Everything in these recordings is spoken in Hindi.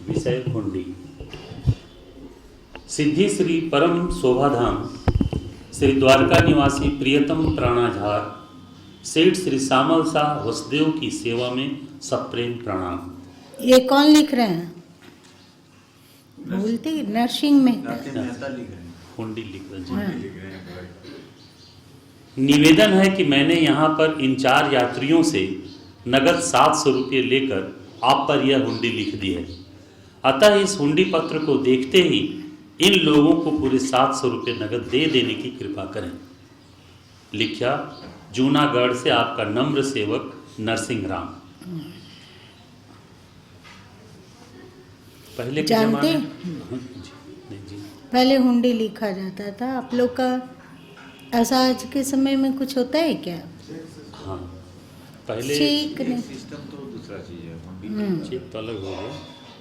विषय हुंडी। सिद्धि श्री परम शोभाधाम श्री द्वारका निवासी प्रियतम प्राणाधार सेठ श्री श्यामल शाह वसुदेव की सेवा में सप्रेम प्रणाम। ये कौन लिख रहे हैं? बोलते नरसिंह मेहता लिख रहे हैं, हुंडी लिख रहे हैं। निवेदन है कि मैंने यहाँ पर इन 4 यात्रियों से नगद 700 रुपये लेकर आप पर यह हुंडी लिख दी है। अतः इस हुंडी पत्र को देखते ही इन लोगों को पूरे 700 रुपये नगद दे देने की कृपा करें। लिखा जूनागढ़ से आपका नम्र सेवक नरसिंह राम। पहले के जानते जमाने पहले हुंडी लिखा जाता था। आप लोग का ऐसा आज के समय में कुछ होता है क्या? हाँ, पहले ठीक नहीं। सिस्टम तो दूसरा चीज है। चेक तो अलग हो गया।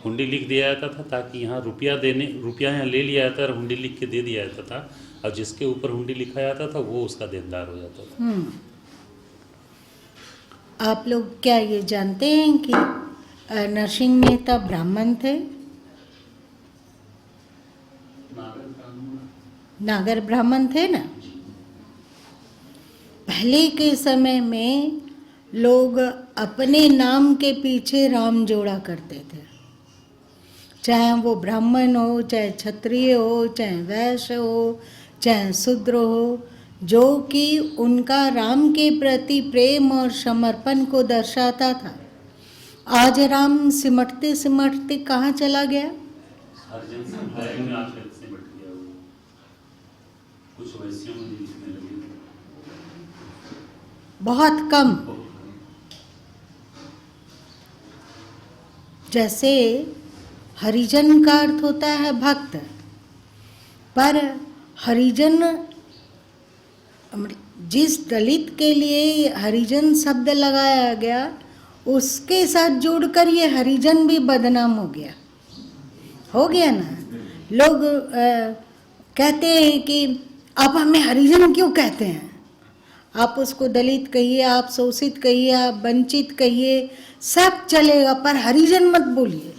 हुंडी लिख दिया जाता था ताकि यहाँ रुपया यहाँ ले लिया जाता और हुंडी लिख के दे दिया जाता था, और जिसके ऊपर हुंडी लिखा जाता था वो उसका देनदार हो जाता था। आप लोग क्या ये जानते हैं कि नरसिंह मेहता ब्राह्मण थे? नागर ब्राह्मण थे ना। पहले के समय में लोग अपने नाम के पीछे राम जोड़ा करते थे, चाहे वो ब्राह्मण हो, चाहे क्षत्रिय हो, चाहे वैश्य हो, चाहे शूद्र हो, जो कि उनका राम के प्रति प्रेम और समर्पण को दर्शाता था। आज राम सिमटते सिमटते कहाँ चला गया? बहुत कम। जैसे हरिजन का अर्थ होता है भक्त, पर हरिजन जिस दलित के लिए हरिजन शब्द लगाया गया उसके साथ जोड़कर ये हरिजन भी बदनाम हो गया ना। लोग कहते हैं कि आप हमें हरिजन क्यों कहते हैं? आप उसको दलित कहिए, आप शोषित कहिए, आप वंचित कहिए, सब चलेगा, पर हरिजन मत बोलिए।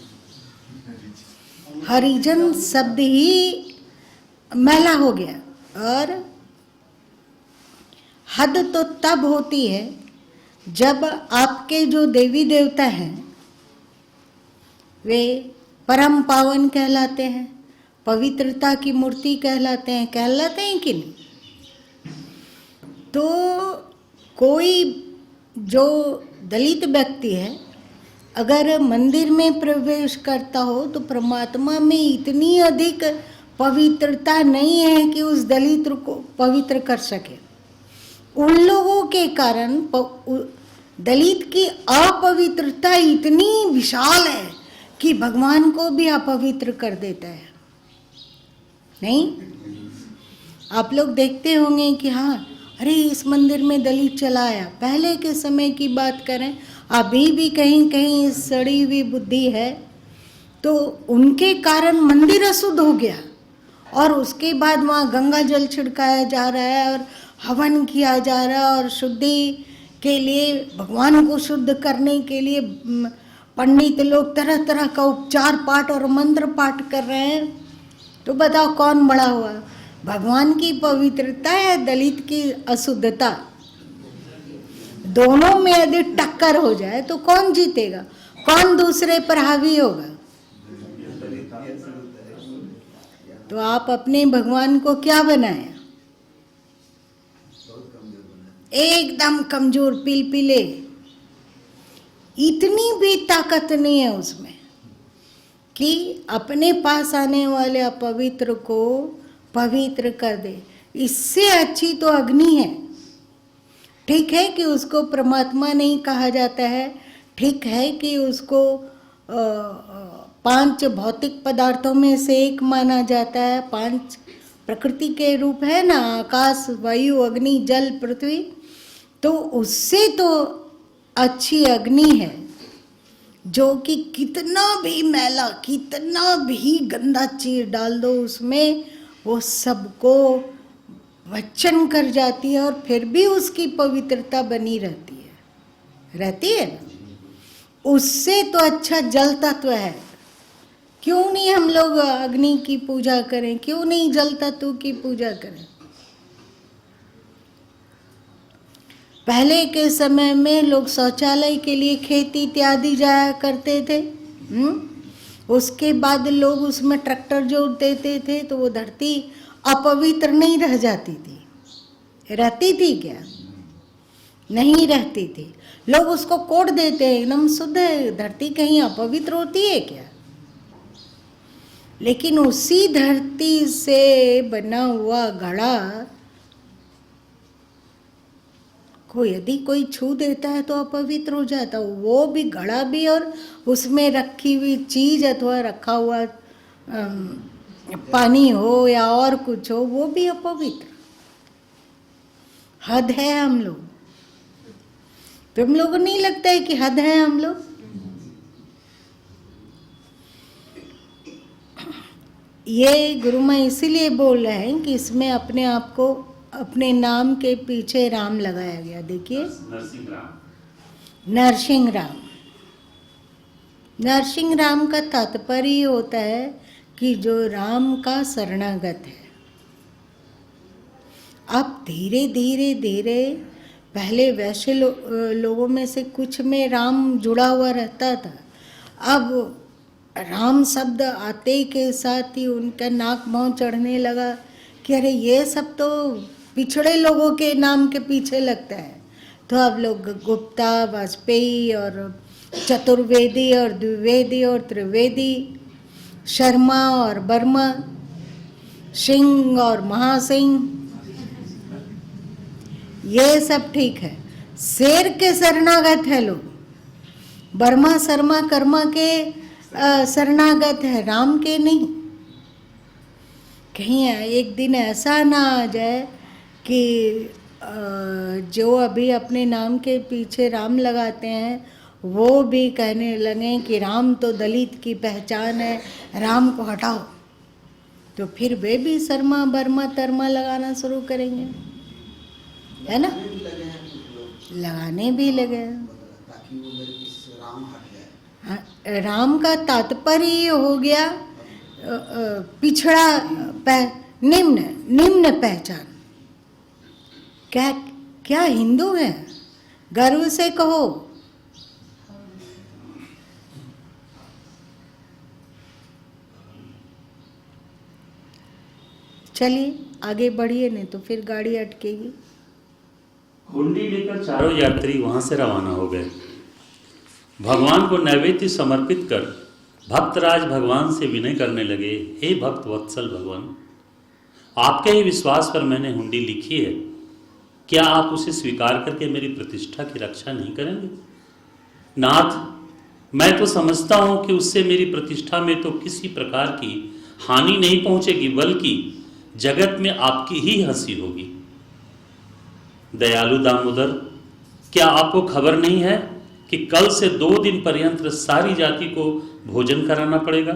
हरिजन शब्द ही मैला हो गया। और हद तो तब होती है जब आपके जो देवी देवता हैं वे परम पावन कहलाते हैं, पवित्रता की मूर्ति कहलाते हैं कि नहीं? तो कोई जो दलित व्यक्ति है अगर मंदिर में प्रवेश करता हो तो परमात्मा में इतनी अधिक पवित्रता नहीं है कि उस दलित को पवित्र कर सके। उन लोगों के कारण दलित की अपवित्रता इतनी विशाल है कि भगवान को भी अपवित्र कर देता है। नहीं, आप लोग देखते होंगे कि हाँ, अरे इस मंदिर में दलित चला आया। पहले के समय की बात करें, अभी भी कहीं कहीं सड़ी हुई बुद्धि है, तो उनके कारण मंदिर अशुद्ध हो गया और उसके बाद वहाँ गंगा जल छिड़काया जा रहा है और हवन किया जा रहा है और शुद्धि के लिए, भगवान को शुद्ध करने के लिए पंडित लोग तरह तरह का उपचार पाठ और मंत्र पाठ कर रहे हैं। तो बताओ कौन बड़ा हुआ? भगवान की पवित्रता या दलित की अशुद्धता? दोनों में यदि टक्कर हो जाए तो कौन जीतेगा? कौन दूसरे पर हावी होगा? तो आप अपने भगवान को क्या बनाया? एकदम कमजोर, पिलपिले। इतनी भी ताकत नहीं है उसमें कि अपने पास आने वाले अपवित्र को पवित्र कर दे। इससे अच्छी तो अग्नि है। ठीक है कि उसको परमात्मा नहीं कहा जाता है, ठीक है कि उसको 5 भौतिक पदार्थों में से एक माना जाता है। 5 प्रकृति के रूप है ना, आकाश, वायु, अग्नि, जल, पृथ्वी। तो उससे तो अच्छी अग्नि है जो कि कितना भी मैला, कितना भी गंदा चीज डाल दो उसमें, वो सबको वचन कर जाती है और फिर भी उसकी पवित्रता बनी रहती है ना। उससे तो अच्छा जल तत्व है क्यों नहीं हम लोग अग्नि की पूजा करें, क्यों नहीं जल तत्व की पूजा करें? पहले के समय में लोग शौचालय के लिए खेत इत्यादि जाया करते थे। उसके बाद लोग उसमें ट्रैक्टर जोड़ देते थे तो वो धरती अपवित्र नहीं रह जाती थी। रहती थी क्या? नहीं रहती थी। लोग उसको कोड़ देते हैं, एकदम शुद्ध है धरती, कहीं अपवित्र होती है क्या? लेकिन उसी धरती से बना हुआ घड़ा को यदि कोई छू देता है तो अपवित्र हो जाता है। वो भी घड़ा भी और उसमें रखी हुई चीज अथवा रखा हुआ पानी हो या और कुछ हो, वो भी अपवित्र। हद है हम लोग। तुम लोगों को नहीं लगता है कि हद है हम लोग? ये गुरु माँ इसीलिए बोल रहे हैं कि इसमें अपने आप को, अपने नाम के पीछे राम लगाया गया। देखिए, नरसिंह राम। नरसिंह राम। नरसिंह राम का तात्पर्य होता है कि जो राम का शरणागत है। अब धीरे धीरे धीरे पहले वैसे लोगों में से कुछ में राम जुड़ा हुआ रहता था। अब राम शब्द आते के साथ ही उनका नाक मुँह चढ़ने लगा कि अरे ये सब तो पिछड़े लोगों के नाम के पीछे लगता है। तो अब लोग गुप्ता, वाजपेयी और चतुर्वेदी और द्विवेदी और त्रिवेदी, शर्मा और वर्मा, सिंह और महासिंह, ये सब ठीक है। शेर के शरणागत है लोग, वर्मा शर्मा कर्मा के शरणागत है, राम के नहीं। कहीं एक दिन ऐसा ना आ जाए कि जो अभी अपने नाम के पीछे राम लगाते हैं वो भी कहने लगे कि राम तो दलित की पहचान है, राम को हटाओ, तो फिर वे भी शर्मा वर्मा तर्मा लगाना शुरू करेंगे, है ना? लगाने भी लगे हैं। राम का तात्पर्य हो गया पिछड़ा, निम्न पहचान। क्या हिंदू है? गर्व से कहो। चलिए आगे बढ़िए, नहीं तो फिर गाड़ी अटकेगी। हुंडी लेकर चारों यात्री वहां से रवाना हो गए। भगवान को नैवेद्य समर्पित कर भक्तराज भगवान से विनय करने लगे, हे भक्त वत्सल भगवान, आपके ही विश्वास पर मैंने हुंडी लिखी है, क्या आप उसे स्वीकार करके मेरी प्रतिष्ठा की रक्षा नहीं करेंगे? नाथ, मैं तो समझता हूं कि उससे मेरी प्रतिष्ठा में तो किसी प्रकार की हानि नहीं पहुंचेगी, बल्कि जगत में आपकी ही हंसी होगी। दयालु दामोदर, क्या आपको खबर नहीं है कि कल से 2 दिन पर्यंत सारी जाति को भोजन कराना पड़ेगा?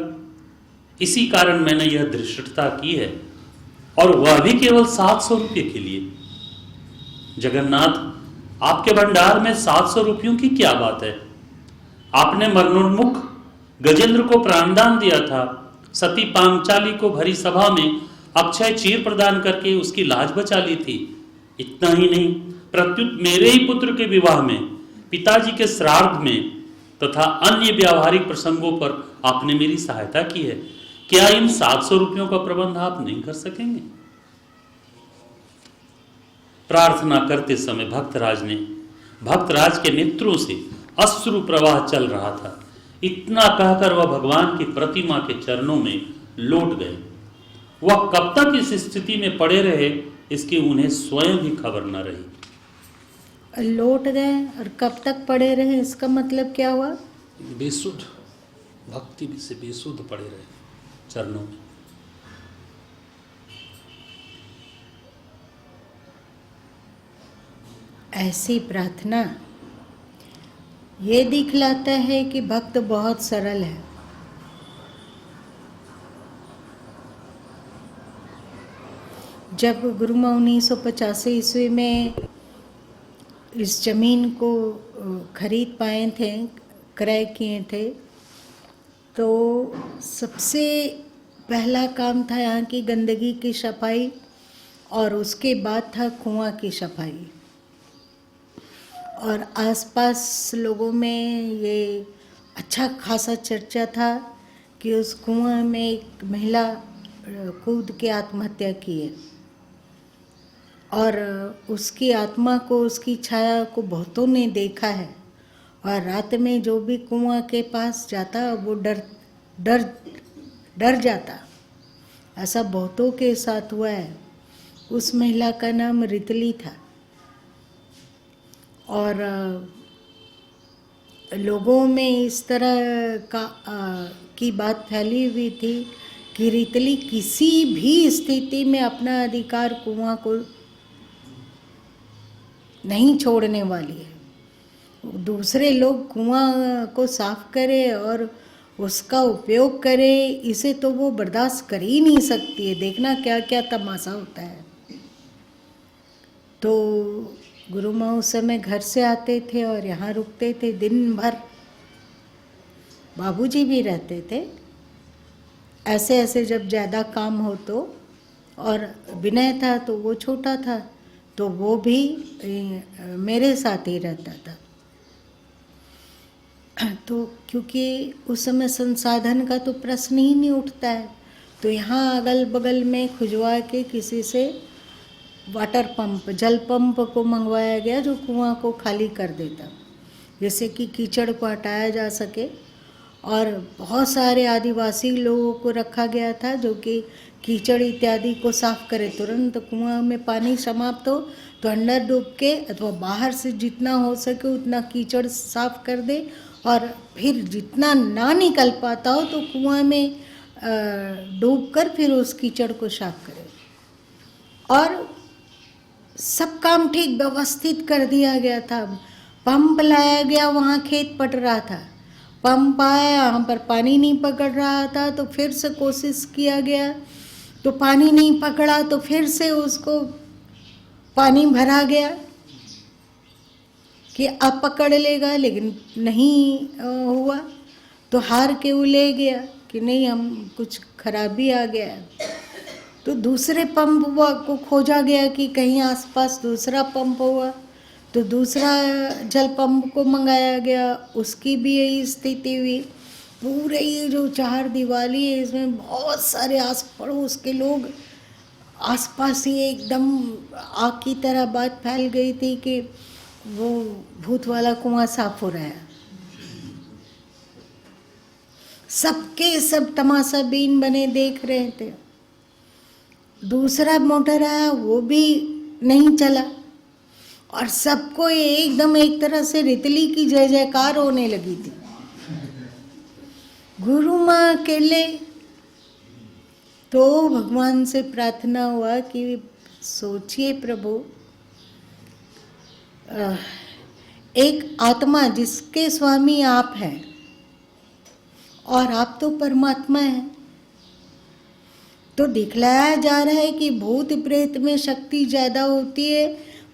इसी कारण मैंने यह धृष्टता की है, और वह भी केवल 700 रुपये के लिए। जगन्नाथ, आपके भंडार में 700 रुपयों की क्या बात है? आपने मरणोन्मुख गजेंद्र को प्राणदान दिया था, सती पांचाली को भरी सभा में अक्षय चीर प्रदान करके उसकी लाज बचा ली थी। इतना ही नहीं, प्रत्युत मेरे ही पुत्र के विवाह में, पिताजी के श्राद्ध में तथा अन्य व्यावहारिक प्रसंगों पर आपने मेरी सहायता की है। क्या इन 700 रुपयों का प्रबंध आप नहीं कर सकेंगे? प्रार्थना करते समय भक्तराज के नेत्रों से अश्रु प्रवाह चल रहा था। इतना कहकर वह भगवान की प्रतिमा के चरणों में लौट गए। वह कब तक इस स्थिति में पड़े रहे, इसकी उन्हें स्वयं भी खबर न रही। लौट गए और कब तक पड़े रहे, इसका मतलब क्या हुआ? बेसुध, भक्ति से बेसुध पड़े रहे चरणों में। ऐसी प्रार्थना ये दिखलाता है कि भक्त बहुत सरल है। जब गुरु माँ 1985 ईस्वी में इस जमीन को खरीद पाए थे, क्रय किए थे, तो सबसे पहला काम था यहाँ की गंदगी की सफाई, और उसके बाद था कुआं की सफाई। और आसपास लोगों में ये अच्छा खासा चर्चा था कि उस कुआं में एक महिला कूद के आत्महत्या की है, और उसकी आत्मा को, उसकी छाया को बहुतों ने देखा है। और रात में जो भी कुआं के पास जाता वो डर डर डर जाता। ऐसा बहुतों के साथ हुआ है। उस महिला का नाम रितली था। और लोगों में इस तरह की बात फैली हुई थी कि रितली किसी भी स्थिति में अपना अधिकार कुआं को नहीं छोड़ने वाली है। दूसरे लोग कुआं को साफ करे और उसका उपयोग करे, इसे तो वो बर्दाश्त कर ही नहीं सकती है। देखना क्या क्या तमाशा होता है। तो गुरु माँ उस समय घर से आते थे और यहाँ रुकते थे दिन भर। बाबूजी भी रहते थे। ऐसे ऐसे जब ज़्यादा काम हो तो, और विनय था तो वो छोटा था, तो वो भी मेरे साथ ही रहता था। तो क्योंकि उस समय संसाधन का तो प्रश्न ही नहीं उठता है, तो यहाँ अगल बगल में खुजवा के किसी से वाटर पंप, जल पंप को मंगवाया गया जो कुआं को खाली कर देता, जैसे कि कीचड़ को हटाया जा सके। और बहुत सारे आदिवासी लोगों को रखा गया था जो कि कीचड़ इत्यादि को साफ करे। तुरंत कुआं में पानी समाप्त हो तो अंदर डूब के अथवा बाहर से जितना हो सके उतना कीचड़ साफ कर दे, और फिर जितना ना निकल पाता हो तो कुआं में डूब कर फिर उस कीचड़ को साफ करे। और सब काम ठीक व्यवस्थित कर दिया गया था। पंप लाया गया, वहाँ खेत पट रहा था, पंप आया, यहाँ पर पानी नहीं पकड़ रहा था, तो फिर से कोशिश किया गया, तो पानी नहीं पकड़ा, तो फिर से उसको पानी भरा गया कि अब पकड़ लेगा, लेकिन नहीं हुआ। तो हार के वो ले गया कि नहीं, हम कुछ खराबी आ गया। तो दूसरे पंप को खोजा गया कि कहीं आसपास दूसरा पंप हुआ, तो दूसरा जल पंप को मंगाया गया, उसकी भी यही स्थिति हुई। पूरे ये जो चार दिवाली है इसमें बहुत सारे आस पड़ोस के लोग, आसपास ही एकदम आग की तरह बात फैल गई थी कि वो भूत वाला कुआं साफ हो रहा है। सबके सब तमाशा बीन बने देख रहे थे। दूसरा मोटर आया, वो भी नहीं चला, और सबको एकदम एक तरह से रितली की जय जयकार होने लगी थी। गुरु माँ अकेले। तो भगवान से प्रार्थना हुआ कि सोचिए प्रभु, एक आत्मा जिसके स्वामी आप हैं और आप तो परमात्मा हैं, तो दिखलाया जा रहा है कि भूत प्रेत में शक्ति ज़्यादा होती है,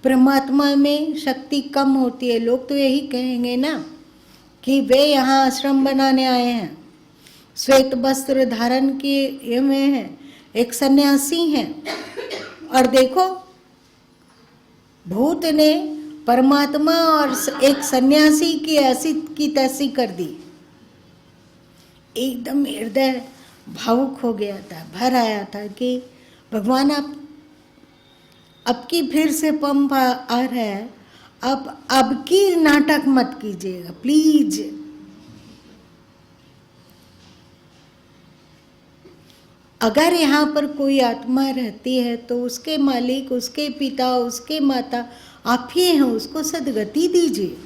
परमात्मा में शक्ति कम होती है। लोग तो यही कहेंगे ना कि वे यहाँ आश्रम बनाने आए हैं, श्वेत वस्त्र धारण किए हुए हैं, एक सन्यासी हैं, और देखो भूत ने परमात्मा और एक सन्यासी की ऐसी की तैसी कर दी। एकदम हृदय भावुक हो गया था, भर आया था कि भगवान आप अब की फिर से पंप आ रहा है, अब की नाटक मत कीजिएगा प्लीज। अगर यहाँ पर कोई आत्मा रहती है तो उसके मालिक, उसके पिता, उसके माता आप ही हैं, उसको सदगति दीजिए।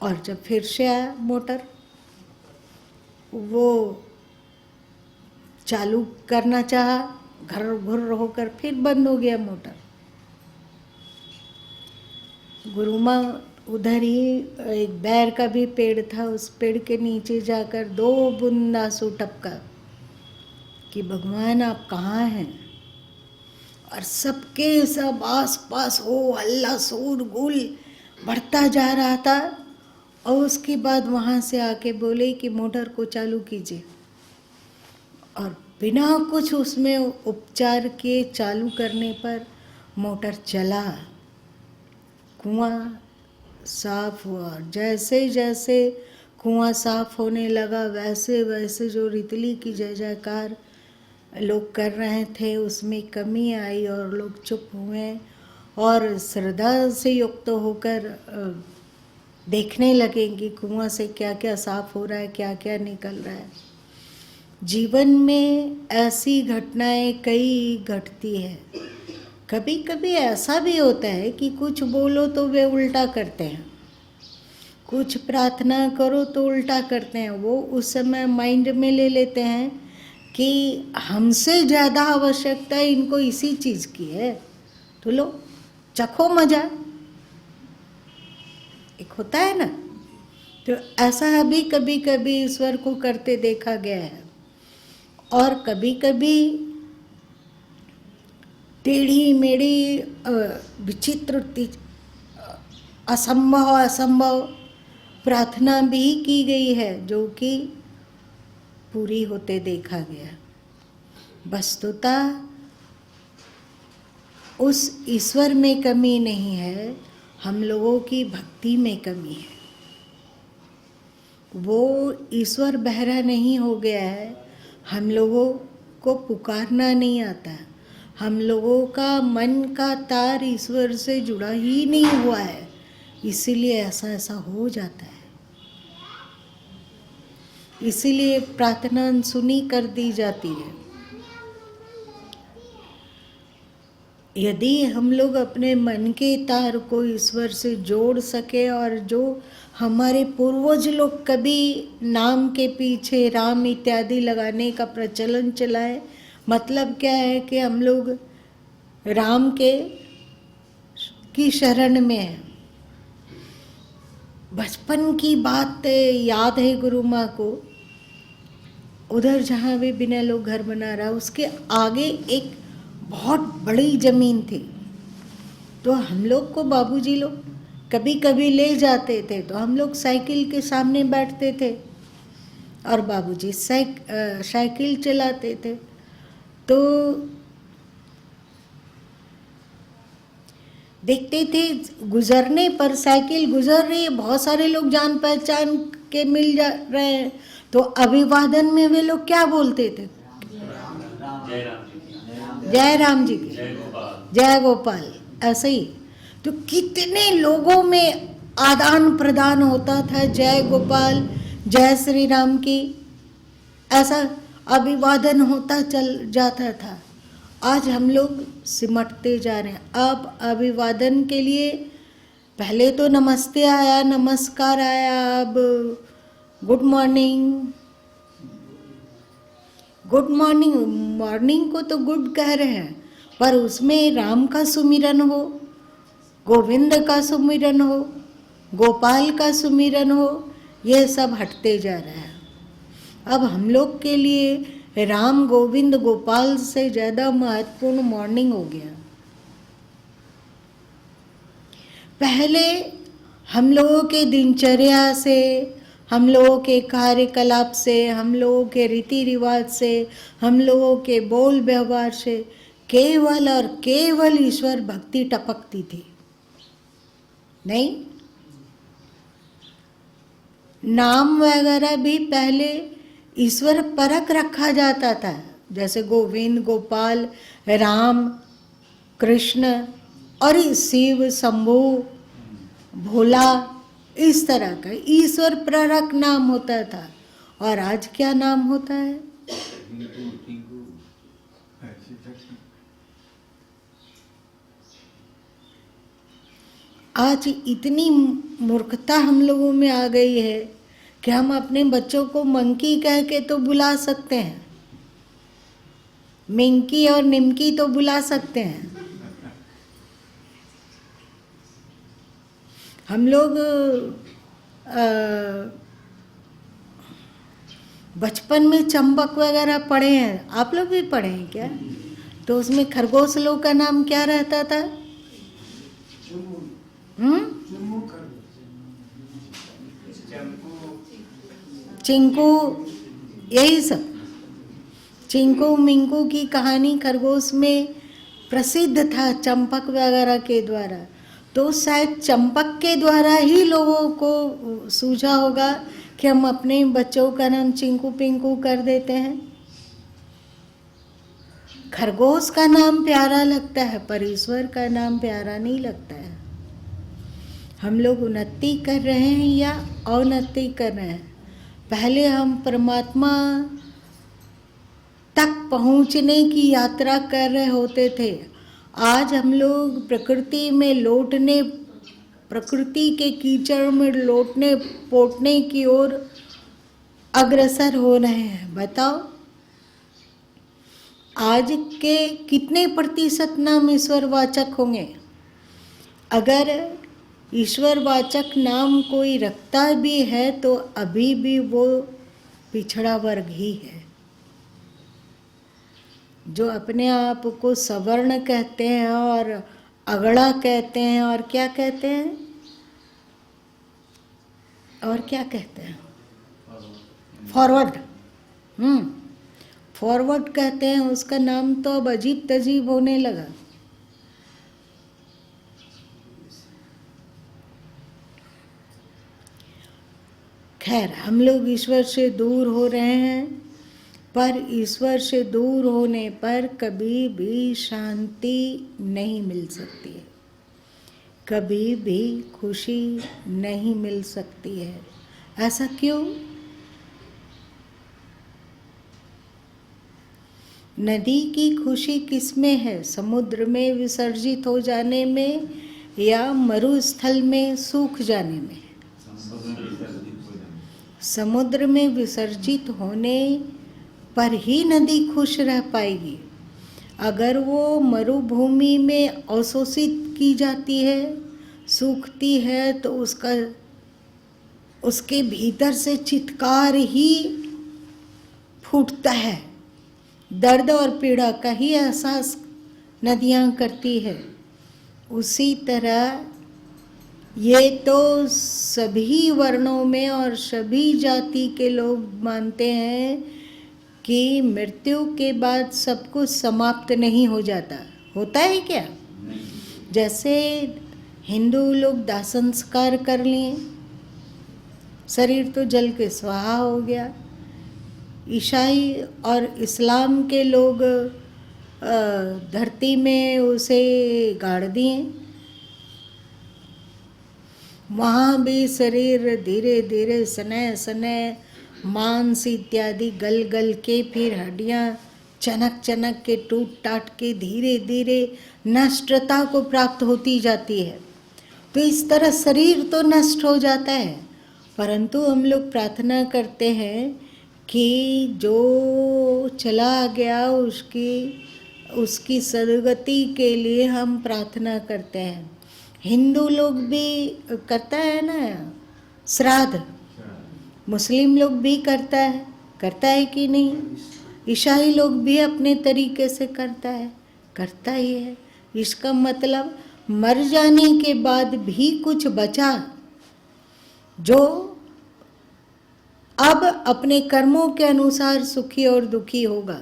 और जब फिर से आया मोटर, वो चालू करना चाहा, घर घुर होकर फिर बंद हो गया मोटर। गुरु माँ उधर ही एक बैर का भी पेड़ था, उस पेड़ के नीचे जाकर 2 बूंद आंसू टपका कि भगवान आप कहाँ हैं। और सबके सब आस पास हो हल्ला शोर गुल बढ़ता जा रहा था। और उसके बाद वहाँ से आके बोले कि मोटर को चालू कीजिए, और बिना कुछ उसमें उपचार के चालू करने पर मोटर चला, कुआं साफ हुआ। जैसे जैसे कुआं साफ होने लगा वैसे वैसे जो रितली की जय जयकार लोग कर रहे थे उसमें कमी आई, और लोग चुप हुए और श्रद्धा से युक्त होकर देखने लगे कि कुआं से क्या क्या साफ हो रहा है, क्या क्या निकल रहा है। जीवन में ऐसी घटनाएं कई घटती है। कभी कभी ऐसा भी होता है कि कुछ बोलो तो वे उल्टा करते हैं, कुछ प्रार्थना करो तो उल्टा करते हैं। वो उस समय माइंड में ले लेते हैं कि हमसे ज़्यादा आवश्यकता इनको इसी चीज़ की है, तो लो चखो मजा। एक होता है ना, तो ऐसा अभी कभी कभी ईश्वर को करते देखा गया है। और कभी कभी टेढ़ी मेढ़ी विचित्र असंभव प्रार्थना भी की गई है जो कि पूरी होते देखा गया। वस्तुतः उस ईश्वर में कमी नहीं है, हम लोगों की भक्ति में कमी है। वो ईश्वर बहरा नहीं हो गया है, हम लोगों को पुकारना नहीं आता, हम लोगों का मन का तार ईश्वर से जुड़ा ही नहीं हुआ है, इसीलिए ऐसा ऐसा हो जाता है। इसीलिए प्रार्थना अनसुनी कर दी जाती है। यदि हम लोग अपने मन के तार को ईश्वर से जोड़ सके, और जो हमारे पूर्वज लोग कभी नाम के पीछे राम इत्यादि लगाने का प्रचलन चलाए, मतलब क्या है कि हम लोग राम की शरण में हैं। बचपन की बात याद है गुरु माँ को, उधर जहाँ भी बिना लोग घर बना रहा उसके आगे एक बहुत बड़ी जमीन थी, तो हम लोग को बाबूजी लोग कभी कभी ले जाते थे, तो हम लोग साइकिल के सामने बैठते थे और बाबूजी साइकिल चलाते थे। तो देखते थे गुजरने पर, साइकिल गुजर रही है, बहुत सारे लोग जान पहचान के मिल जा रहे हैं, तो अभिवादन में वे लोग क्या बोलते थे? जय राम जी की, जय गोपाल, ऐसे ही। तो कितने लोगों में आदान प्रदान होता था, जय गोपाल, जय श्री राम की, ऐसा अभिवादन होता चल जाता था। आज हम लोग सिमटते जा रहे हैं। अब अभिवादन के लिए पहले तो नमस्ते आया, नमस्कार आया, अब good morning, good morning, morning को तो गुड कह रहे हैं, पर उसमें राम का सुमिरन हो, गोविंद का सुमिरन हो, गोपाल का सुमिरन हो, ये सब हटते जा रहा है। अब हम लोग के लिए राम गोविंद गोपाल से ज़्यादा महत्वपूर्ण मॉर्निंग हो गया। पहले हम लोगों के दिनचर्या से, हम लोगों के कार्यकलाप से, हम लोगों के रीति रिवाज से, हम लोगों के बोल व्यवहार से केवल और केवल ईश्वर भक्ति टपकती थी। नहीं, नाम वगैरह भी पहले ईश्वर परक रखा जाता था, जैसे गोविंद, गोपाल, राम, कृष्ण और शिव, शंभु, भोला, इस तरह का ईश्वर परक नाम होता था। और आज क्या नाम होता है? आज इतनी मूर्खता हम लोगों में आ गई है कि हम अपने बच्चों को मंकी कह के तो बुला सकते हैं, मिंकी और निमकी तो बुला सकते हैं। हम लोग बचपन में चंपक वगैरह पढ़े हैं, आप लोग भी पढ़े हैं क्या? तो उसमें खरगोश लोग का नाम क्या रहता था? चिंकू, यही सब चिंकू मिंकू की कहानी खरगोश में प्रसिद्ध था चंपक वगैरह के द्वारा। तो शायद चंपक के द्वारा ही लोगों को सूझा होगा कि हम अपने बच्चों का नाम चिंकू पिंकू कर देते हैं। खरगोश का नाम प्यारा लगता है पर ईश्वर का नाम प्यारा नहीं लगता है। हम लोग उन्नति कर रहे हैं या अवनति कर रहे हैं? पहले हम परमात्मा तक पहुंचने की यात्रा कर रहे होते थे, आज हम लोग प्रकृति में लौटने, प्रकृति के कीचड़ में लौटने पोटने की ओर अग्रसर हो रहे हैं। बताओ आज के कितने प्रतिशत नाम ईश्वरवाचक होंगे? अगर ईश्वरवाचक नाम कोई रखता भी है तो अभी भी वो पिछड़ा वर्ग ही है, जो अपने आप को सवर्ण कहते हैं और अगड़ा कहते हैं और क्या कहते हैं, और क्या कहते हैं, फॉरवर्ड। फॉरवर्ड कहते हैं। उसका नाम तो अब अजीब तजीब होने लगा। खैर, हम लोग ईश्वर से दूर हो रहे हैं, पर ईश्वर से दूर होने पर कभी भी शांति नहीं मिल सकती है, कभी भी खुशी नहीं मिल सकती है। ऐसा क्यों? नदी की खुशी किसमें है? समुद्र में विसर्जित हो जाने में या मरुस्थल में सूख जाने में? समुद्र में विसर्जित होने पर ही नदी खुश रह पाएगी। अगर वो मरुभूमि में अवशोषित की जाती है, सूखती है, तो उसके भीतर से चित्कार ही फूटता है। दर्द और पीड़ा का ही एहसास नदियाँ करती है। उसी तरह ये तो सभी वर्णों में और सभी जाति के लोग मानते हैं कि मृत्यु के बाद सब कुछ समाप्त नहीं हो जाता। होता है क्या? जैसे हिंदू लोग दाह संस्कार कर लिए, शरीर तो जल के स्वाहा हो गया। ईसाई और इस्लाम के लोग धरती में उसे गाड़ दिए। वहाँ भी शरीर धीरे धीरे सने सने मांस इत्यादि गल गल के फिर हड्डियाँ चनक चनक के टूट टाट के धीरे धीरे नष्टता को प्राप्त होती जाती है। तो इस तरह शरीर तो नष्ट हो जाता है, परंतु हम लोग प्रार्थना करते हैं कि जो चला गया उसकी सदगति के लिए हम प्रार्थना करते हैं। हिंदू लोग भी करता है ना श्राद्ध, मुस्लिम लोग भी करता है कि नहीं? ईसाई लोग भी अपने तरीके से करता ही है। इसका मतलब मर जाने के बाद भी कुछ बचा जो अब अपने कर्मों के अनुसार सुखी और दुखी होगा।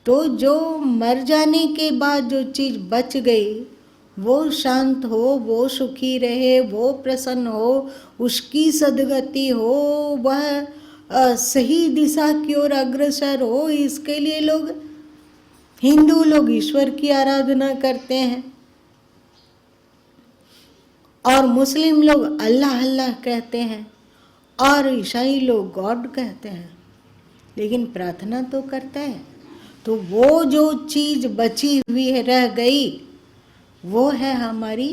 तो जो मर जाने के बाद जो चीज़ बच गई वो शांत हो, वो सुखी रहे, वो प्रसन्न हो, उसकी सद्गति हो, वह सही दिशा की ओर अग्रसर हो, इसके लिए हिंदू लोग ईश्वर की आराधना करते हैं और मुस्लिम लोग अल्लाह अल्लाह कहते हैं और ईसाई लोग गॉड कहते हैं, लेकिन प्रार्थना तो करता है। तो वो जो चीज़ बची हुई रह गई वो है हमारी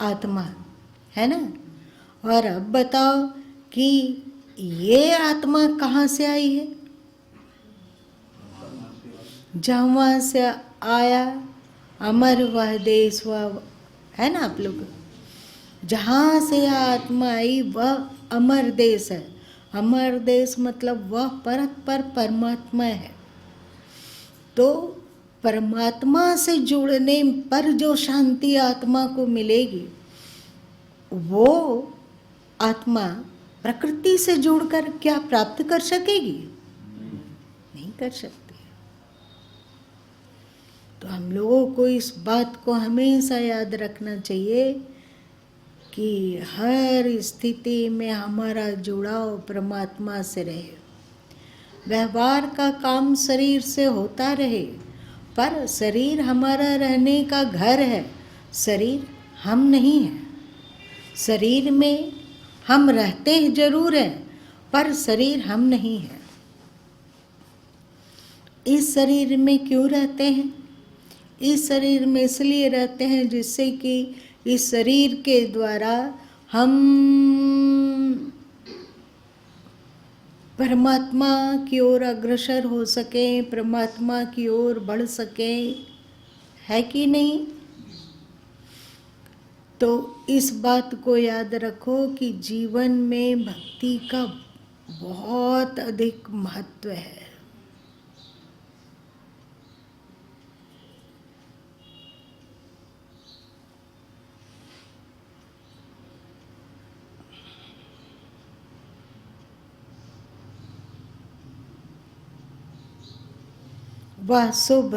आत्मा, है ना। और अब बताओ कि ये आत्मा कहाँ से आई है? जहाँ से आया अमर वह देश वह, है ना आप लोग। जहाँ से आत्मा आई वह अमर देश है। अमर देश मतलब वह परत पर परमात्मा है। तो परमात्मा से जुड़ने पर जो शांति आत्मा को मिलेगी वो आत्मा प्रकृति से जुड़कर क्या प्राप्त कर सकेगी? नहीं कर सकती। तो हम लोगों को इस बात को हमेशा याद रखना चाहिए कि हर स्थिति में हमारा जुड़ाव परमात्मा से रहे। व्यवहार का काम शरीर से होता रहे, पर शरीर हमारा रहने का घर है, शरीर हम नहीं हैं। शरीर में हम रहते हैं जरूर हैं, पर शरीर हम नहीं हैं। इस शरीर में क्यों रहते हैं? इस शरीर में इसलिए रहते हैं जिससे कि इस शरीर के द्वारा हम परमात्मा की ओर अग्रसर हो सकें, परमात्मा की ओर बढ़ सकें, है कि नहीं? तो इस बात को याद रखो कि जीवन में भक्ति का बहुत अधिक महत्व है। वह शुभ,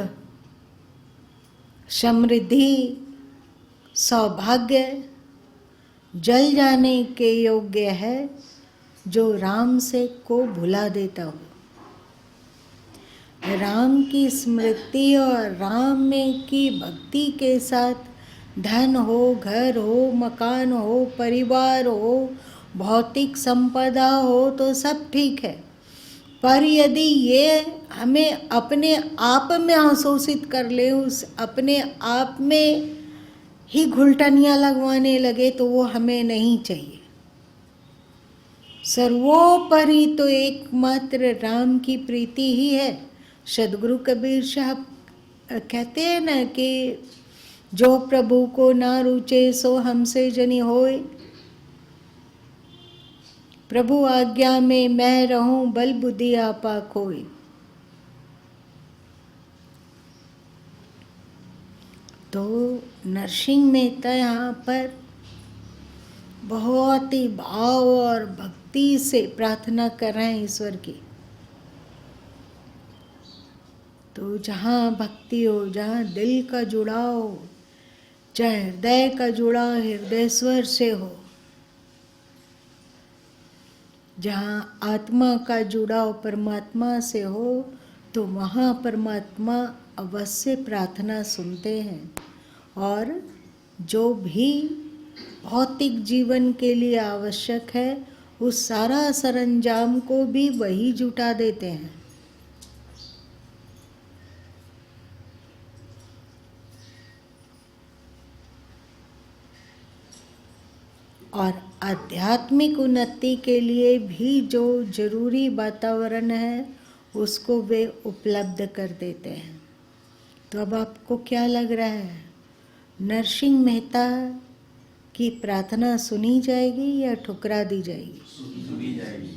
समृद्धि, सौभाग्य जल जाने के योग्य है जो राम से को भुला देता हो। राम की स्मृति और राम में की भक्ति के साथ धन हो, घर हो, मकान हो, परिवार हो, भौतिक संपदा हो तो सब ठीक है, पर यदि ये हमें अपने आप में आशोषित कर ले, उस अपने आप में ही घुलटनियाँ लगवाने लगे, तो वो हमें नहीं चाहिए। सर्वोपरि तो एकमात्र राम की प्रीति ही है। सदगुरु कबीर साहब कहते हैं ना कि जो प्रभु को ना रुचे सो हमसे जनी होए, प्रभु आज्ञा में मैं रहूं बल बुद्धि आपा खोए। तो नरसिंह मेहता यहाँ पर बहुत ही भाव और भक्ति से प्रार्थना कर रहे हैं ईश्वर की। तो जहाँ भक्ति हो, जहाँ दिल का जुड़ाव, चाहे हृदय का जुड़ाव हृदयेश्वर से हो, जहाँ आत्मा का जुड़ाव परमात्मा से हो, तो वहाँ परमात्मा अवश्य प्रार्थना सुनते हैं और जो भी भौतिक जीवन के लिए आवश्यक है उस सारा सरंजाम को भी वही जुटा देते हैं। और आध्यात्मिक उन्नति के लिए भी जो जरूरी वातावरण है उसको वे उपलब्ध कर देते हैं। तो अब आपको क्या लग रहा है, नरसिंह मेहता की प्रार्थना सुनी जाएगी या ठुकरा दी जाएगी? सुनी जाएगी।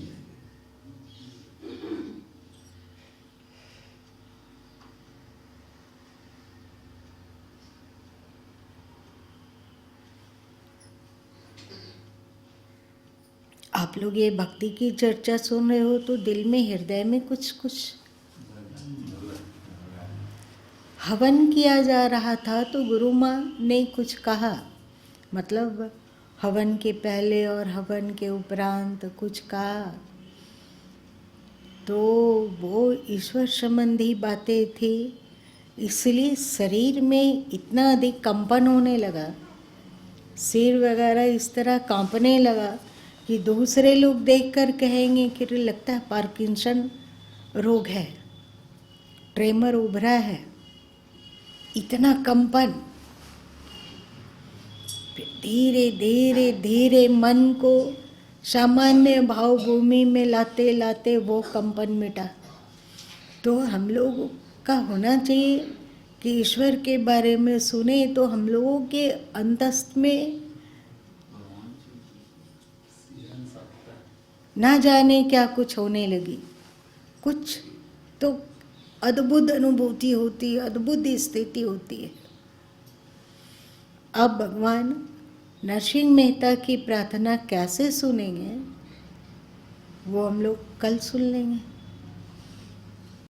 आप लोग ये भक्ति की चर्चा सुन रहे हो तो दिल में, हृदय में कुछ कुछ हवन किया जा रहा था। तो गुरु माँ ने कुछ कहा, मतलब हवन के पहले और हवन के उपरांत कुछ कहा, तो वो ईश्वर संबंधी बातें थी, इसलिए शरीर में इतना अधिक कंपन होने लगा, सिर वगैरह इस तरह कांपने लगा कि दूसरे लोग देखकर कहेंगे कि लगता है पार्किंसन रोग है, ट्रेमर उभरा है, इतना कंपन। धीरे धीरे धीरे मन को सामान्य भाव भूमि में लाते लाते वो कंपन मिटा। तो हम लोगों का होना चाहिए कि ईश्वर के बारे में सुने तो हम लोगों के अंतस्थ में ना जाने क्या कुछ होने लगी, कुछ तो अद्भुत अनुभूति होती है, अद्भुत स्थिति होती है। अब भगवान नरसिंह मेहता की प्रार्थना कैसे सुनेंगे? वो हम लोग कल सुन लेंगे।